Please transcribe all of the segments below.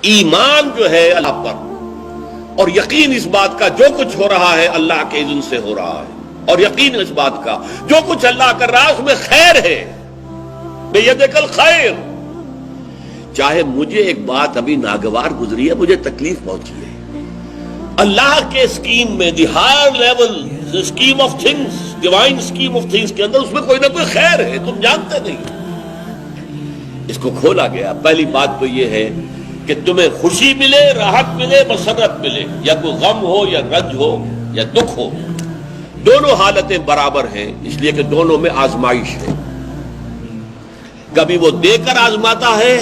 ایمان جو ہے اللہ پر اور یقین اس بات کا جو کچھ ہو رہا ہے اللہ کے اذن سے ہو رہا ہے، اور یقین اس بات کا جو کچھ اللہ کر رہا ہے اس میں خیر ہے، بیدک الخیر۔ چاہے مجھے ایک بات ابھی ناگوار گزری ہے، مجھے تکلیف پہنچی ہے، اللہ کے اسکیم میں the higher level scheme of things, divine scheme of things کے اندر اس میں کوئی نہ کوئی خیر ہے، تم جانتے نہیں۔ اس کو کھولا گیا۔ پہلی بات تو یہ ہے کہ تمہیں خوشی ملے، راحت ملے، مسرت ملے، یا کوئی غم ہو یا رنج ہو یا دکھ ہو، دونوں حالتیں برابر ہیں، اس لیے کہ دونوں میں آزمائش ہے۔ کبھی وہ دے کر آزماتا ہے،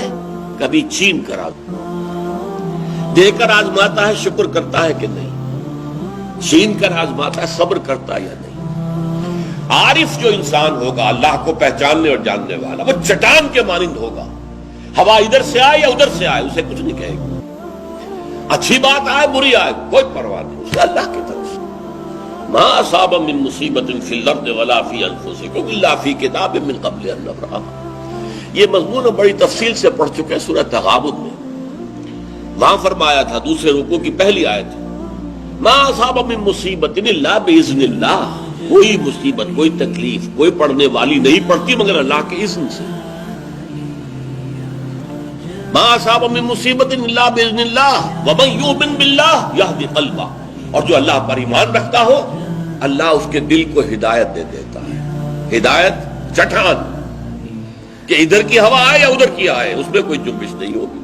کبھی چھین کر آزماتا ہے۔ دے کر آزماتا ہے، شکر کرتا ہے کہ نہیں، چھین کر آزماتا ہے، صبر کرتا ہے یا نہیں۔ عارف جو انسان ہوگا، اللہ کو پہچاننے اور جاننے والا، وہ چٹان کے مانند ہوگا۔ ہوا ادھر سے آئے یا ادھر سے آئے اسے کچھ نہیں کہے گا، اچھی بات آئے بری آئے کوئی پرواہ نہیں، اسے اللہ کی طرف سے۔ ما اصاب من مصیبت فی الارض ولا فی انفسکم الا فی کتاب من قبل ان نبرأها۔ یہ مضمون بڑی تفصیل سے پڑھ چکے سورہ تغابن میں۔ وہاں فرمایا تھا دوسرے رکوع کی پہلی آیت، ما اصاب من مصیبت الا باذن اللہ۔ کوئی مصیبت، کوئی تکلیف، کوئی پڑھنے والی نہیں پڑتی مگر اللہ کے اذن سے۔ ما اصاب من مصیبت الا باذن اللہ ومن یؤمن باللہ یہدی قلبہ۔ اور جو اللہ پر ایمان رکھتا ہو اللہ اس کے دل کو ہدایت دے دیتا ہے۔ ہدایت چٹان کہ ادھر کی ہوا آئے یا ادھر کی آئے اس میں کوئی جنبش نہیں ہوگی۔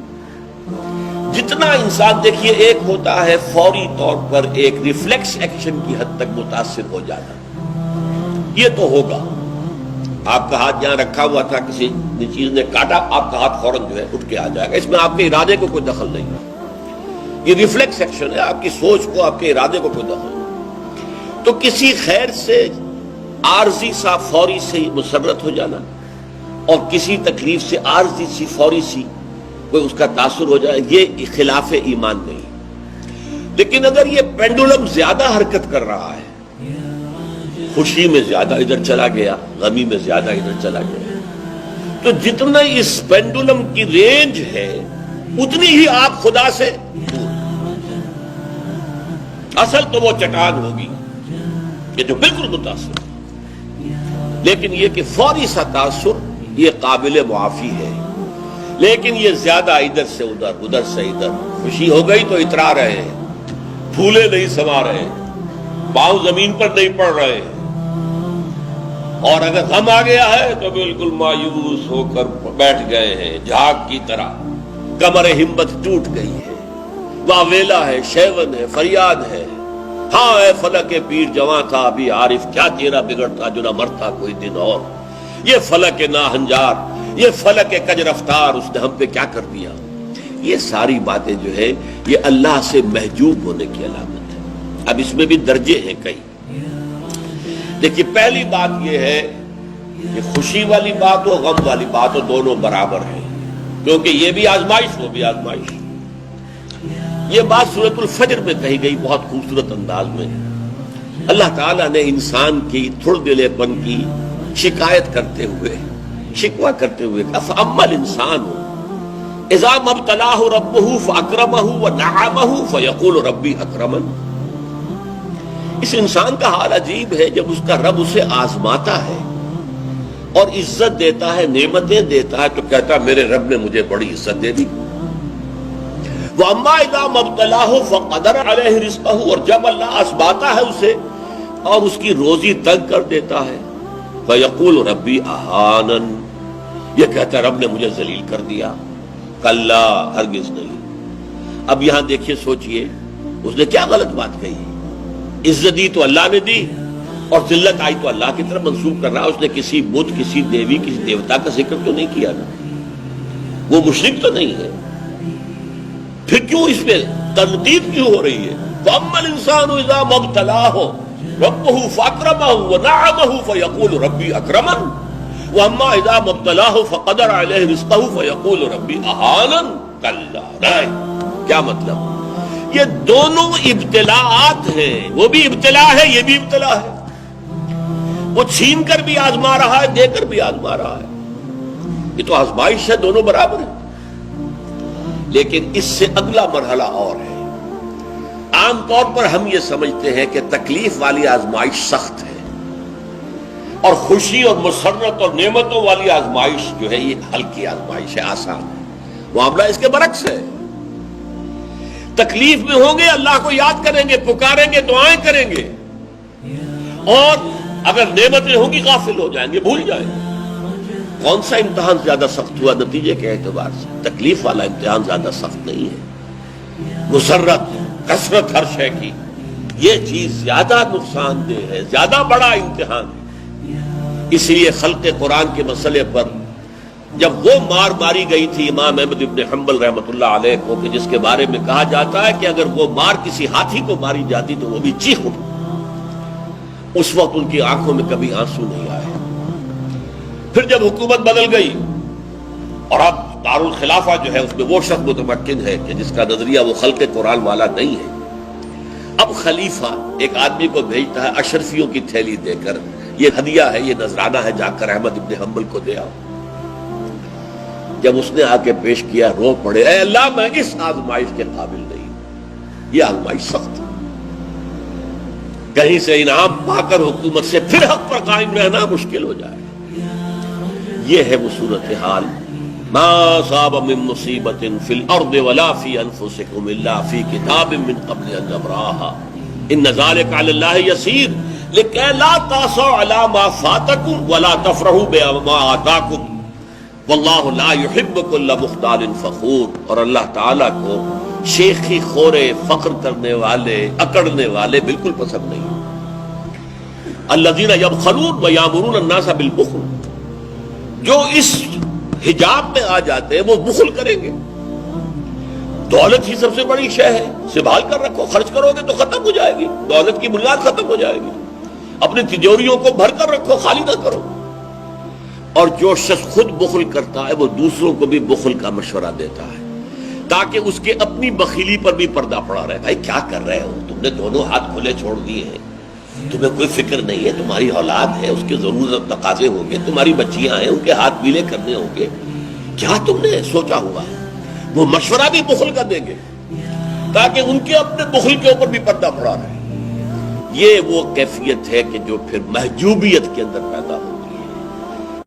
جتنا انسان دیکھیے ایک ہوتا ہے فوری طور پر ایک ریفلیکس ایکشن کی حد تک متاثر ہو جانا، یہ تو ہوگا۔ آپ کا ہاتھ جہاں رکھا ہوا تھا کسی چیز نے کاٹا، آپ کا ہاتھ فوراً جو ہے اٹھ کے آ جائے گا، اس میں آپ کے ارادے کو کوئی دخل نہیں ہے، یہ ریفلیکس ایکشن ہے، آپ کی سوچ کو، آپ کے ارادے کو کوئی دخل نہیں۔ تو کسی خیر سے عارضی سا فوری سے مسرت ہو جانا اور کسی تکلیف سے عارضی سی فوری سی کوئی اس کا تاثر ہو جائے، یہ خلاف ایمان نہیں۔ لیکن اگر یہ پینڈولم زیادہ حرکت کر رہا ہے، خوشی میں زیادہ ادھر چلا گیا، غمی میں زیادہ ادھر چلا گیا، تو جتنا اس پینڈولم کی رینج ہے اتنی ہی آپ خدا سے دور۔ اصل تو وہ چٹان ہوگی کہ جو بالکل متاثر، لیکن یہ کہ فوری سا تاثر یہ قابل معافی ہے، لیکن یہ زیادہ ادھر سے ادھر، ادھر سے ادھر، خوشی ہو گئی تو اترا رہے ہیں، پھولے نہیں سما رہے، پاؤں زمین پر نہیں پڑ رہے، اور اگر غم آ گیا ہے تو بالکل مایوس ہو کر بیٹھ گئے ہیں جھاگ کی طرح، کمر ہمت ٹوٹ گئی ہے، واویلا ہے، شیون ہے، فریاد ہے۔ ہاں اے فلک پیر جواں تھا ابھی عارف، کیا تیرا بگڑتا جو نہ مرتا کوئی دن اور۔ یہ فلک ناہنجار، یہ فلک کج رفتار، اس نے ہم پہ کیا کر دیا۔ یہ ساری باتیں جو ہے یہ اللہ سے محجوب ہونے کی علامت ہے۔ اب اس میں بھی درجے ہیں کئی۔ دیکھیے پہلی بات یہ ہے کہ خوشی والی بات ہو، غم والی بات ہو، دونوں برابر ہیں، کیونکہ یہ بھی آزمائش، وہ بھی آزمائش۔ یہ بات سورۃ الفجر میں کہی گئی بہت خوبصورت انداز میں۔ اللہ تعالیٰ نے انسان کی تھڑ دلے پن کی شکایت کرتے ہوئے، شکوہ کرتے ہوئے کہا فَأَمَّا الْإِنسَانُ إِذَا مَا ابْتَلَاهُ رَبُّهُ فَأَكْرَمَهُ وَنَعَمَهُ فَيَقُولُ رَبِّي أَكْرَمَنِ۔ اس انسان کا حال عجیب ہے جب اس کا رب اسے آزماتا ہے اور عزت دیتا ہے، نعمتیں دیتا ہے، تو کہتا ہے میرے رب نے مجھے بڑی عزت دے دی۔ وَأَمَّا إِذَا مَا ابْتَلَاهُ فَقَدَرَ عَلَيْهِ رِزْقَهُ، اور جب اللہ آزماتا ہے اسے اور اس کی روزی تنگ کر دیتا ہے، فَيَقُولُ رَبِّي أَهَانَنِ، یہ کہتا ہے رب نے مجھے ذلیل کر دیا۔ کلا، ہرگز نہیں۔ اب یہاں دیکھیے، سوچئے اس نے کیا غلط بات کہی۔ عزت دی تو اللہ نے دی اور ذلت آئی تو اللہ کی طرف منسوب کر رہا۔ اس نے کسی بت، کسی دیوی، کسی دیوتا کا ذکر تو نہیں کیا نا، وہ مشرک تو نہیں ہے، پھر کیوں اس پہ تنقید کیوں ہو رہی ہے؟ فَأَمَّا الْإِنسَانُ إِذَا مَا ابْتَلَاهُ رَبُّهُ فَأَكْرَمَهُ وَنَعَمَهُ فَيَقُولُ رَبِّي أَكْرَمَنِ وَأَمَّا إِذَا مَا ابْتَلَاهُ فَقَدَرَ عَلَيْهِ رِزْقَهُ فَيَقُولُ رَبِّي أَهَانَنِ۔ کلا نہیں۔ کیا مطلب؟ یہ دونوں ابتلاءات ہیں، وہ بھی ابتلا ہے، یہ بھی ابتلا ہے۔ وہ چھین کر بھی آزما رہا ہے، دے کر بھی آزما رہا ہے، یہ تو آزمائش ہے، دونوں برابر ہیں۔ لیکن اس سے اگلا مرحلہ اور ہے۔ عام طور پر ہم یہ سمجھتے ہیں کہ تکلیف والی آزمائش سخت ہے اور خوشی اور مسرت اور نعمتوں والی آزمائش جو ہے یہ ہلکی آزمائش ہے، آسان ہے۔ معاملہ اس کے برعکس ہے۔ تکلیف میں ہوں گے اللہ کو یاد کریں گے، پکاریں گے، دعائیں کریں گے، اور اگر نعمتیں ہوں گی غافل ہو جائیں گے، بھول جائیں گے۔ کون سا امتحان زیادہ سخت ہوا نتیجے کے اعتبار سے؟ تکلیف والا امتحان زیادہ سخت نہیں ہے۔ مسرت، کثرت ہر شے کی، یہ چیز زیادہ نقصان دہ ہے، زیادہ بڑا امتحان ہے۔ اسی لیے خلق قرآن کے مسئلے پر جب وہ مار ماری گئی تھی امام احمد ابن حنبل رحمۃ اللہ علیہ کو، کہ جس کے بارے میں کہا جاتا ہے کہ اگر وہ مار کسی ہاتھی کو ماری جاتی تو وہ بھی چیخ اٹھتی، اس وقت ان کی آنکھوں میں کبھی آنسو نہیں آئے۔ پھر جب حکومت بدل گئی اور اب دارالخلافہ جو ہے اس میں وہ شخص متمکن ہے کہ جس کا نظریہ وہ خلق قرآن والا نہیں ہے، اب خلیفہ ایک آدمی کو بھیجتا ہے اشرفیوں کی تھیلی دے کر، یہ ہدیہ ہے، یہ نذرانہ ہے، جا کر احمد ابن حنبل کو دے آؤ۔ جب اس نے آ کے پیش کیا، رو پڑے، اے اللہ میں اس آزمائش کے قابل نہیں ہوں، یہ آزمائش سخت ہے۔ کہیں سے انعام پا کر حکومت سے پھر حق پر قائم رہنا مشکل ہو جائے۔ یہ ہے وہ صورتحال۔ ما اصاب من مصیبت فی الارض ولا فی انفسکم الا فی کتاب من قبل ان نبرأها ان ذلک علی اللہ یسیر لکی لا تأسوا علی ما فاتکم ولا تفرحوا بما آتاکم واللہ لا يحب كل مختال فخور۔ اور اللہ تعالیٰ کو شیخی خورے، فخر کرنے والے، اکڑنے والے بالکل پسند نہیں۔ الذین یبخلون ویامرون الناس بالبخل، جو اس حجاب میں آ جاتے ہیں وہ بخل کریں گے۔ دولت ہی سب سے بڑی شے ہے، سنبھال کر رکھو، خرچ کرو گے تو ختم ہو جائے گی، دولت کی بنیاد ختم ہو جائے گی۔ اپنی تجوریوں کو بھر کر رکھو، خالی نہ کرو۔ اور جو شخص خود بخل کرتا ہے وہ دوسروں کو بھی بخل کا مشورہ دیتا ہے تاکہ اس کے اپنی بخیلی پر بھی پردہ پڑا رہے۔ بھائی کیا کر رہے ہو تم نے؟ دونوں ہاتھ کھلے چھوڑ دیے ہیں، تمہیں کوئی فکر نہیں ہے، تمہاری اولاد ہے، اس کے ضرورت تقاضے ہوں گے، تمہاری بچیاں ہیں، ان کے ہاتھ گیلے کرنے ہوں گے، کیا تم نے سوچا ہوا ہے؟ وہ مشورہ بھی بخل کا دیں گے تاکہ ان کے اپنے بخل کے اوپر بھی پردہ پڑا رہے۔ یہ وہ کیفیت ہے کہ جو پھر محجوبیت کے اندر پیدا ہو۔